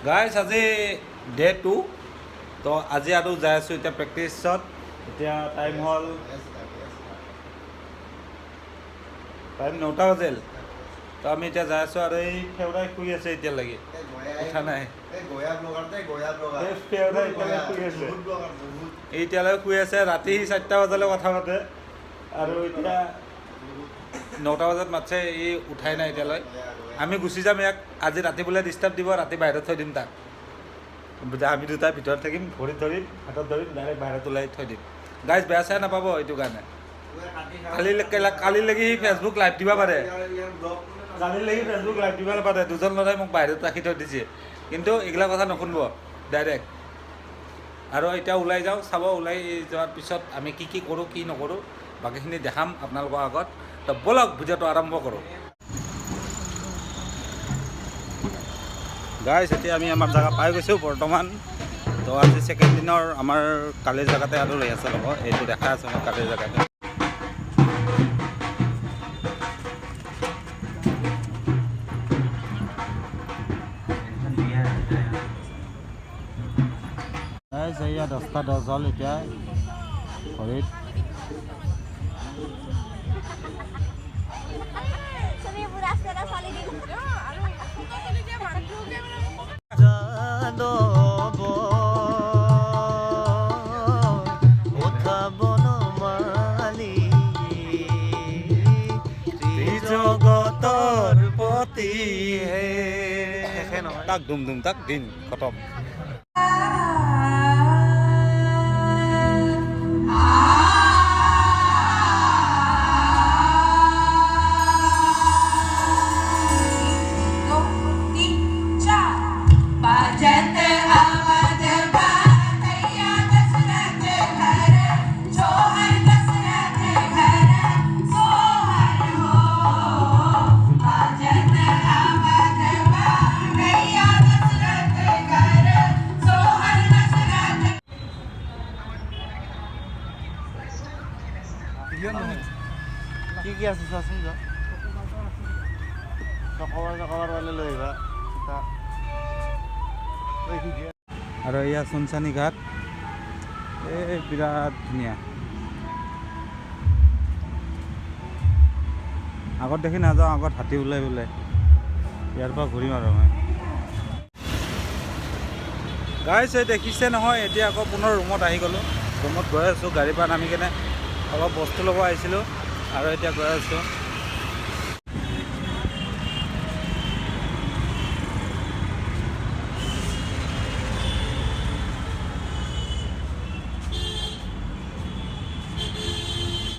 Guys আজি day 2 তো আজি আৰু যাই আছোঁ এতিয়া প্ৰেক্টিছত। এতিয়া টাইম হ'ল 9টা বাজিল। তো আমি এতিয়া যাই আছোঁ আৰু এই ফেউৰাই শুই আছে এতিয়ালৈকে, উঠা নাই। এতিয়ালৈ শুই আছে, ৰাতি 4টা বজালৈ কথা পাতে আৰু এতিয়া 9টা বজাত মাতছে, ই উঠাই নাই এতিয়ালৈ। আমি গুচি যাম ইয়াক, আজি ৰাতি বোলে ডিষ্টাৰ্ব দিব, ৰাতি বাহিৰত থৈ দিম তাক। আমি দুটাৰ ভিতৰত থাকিম, ভৰিত ধৰিম, হাতত ধৰিম, ডাইৰেক্ট বাহিৰত ওলাই থৈ দিম। গাইজ বেয়া চেয়া নাপাব এইটো কাৰণে। কালিলৈকে সি ফেচবুক লাইভ দিব পাৰে, কালিলৈকে ফেচবুক লাইভ দিব পাৰে। দুজন ল'ৰাই মোক বাহিৰত ৰাখি থৈ দিছে, কিন্তু এইগিলা কথা নুশুনিব ডাইৰেক্ট। আৰু এতিয়া ওলাই যাওঁ, চাব। ওলাই যোৱাৰ পিছত আমি কি কি কৰোঁ কি নকৰোঁ বাকীখিনি দেখাম আপোনালোকৰ আগত। তো ব'লক ভিডিঅ'টো আৰম্ভ কৰোঁ। গাইজ এতিয়া আমি আমাৰ জেগা পাই গৈছোঁ বৰ্তমান। তো আজি ছেকেণ্ড দিনৰ আমাৰ কালিৰ জেগাতে আৰু ৰিহাৰ্চেল হ'ব। এইটো দেখাই আছোঁ মই কালিৰ জেগাতে। গাইজ এয়া 10টা 10 হ'ল এতিয়া ঘড়ীত। জগতৰ পতি হে তাক দুম দুম তাক দিন খতম। কি আছে চোৱাচোন, যা চকবাৰ পালে লৈ আহিবা। আৰু এয়া চুনচানী ঘাট, এই বিৰাট ধুনীয়া। আগত দেখি নাযাওঁ, আগত হাতী ওলাই বোলে। ইয়াৰ পৰা ঘূৰিম আৰু মই। গাইছে দেখিছে নহয়, এতিয়া আকৌ পুনৰ ৰুমত আহি গ'লোঁ। ৰুমত গৈ আছোঁ, গাড়ীৰ পৰা নামি কেনে অলপ বস্তু ল'ব আহিছিলোঁ আৰু এতিয়া গৈ আছোঁ।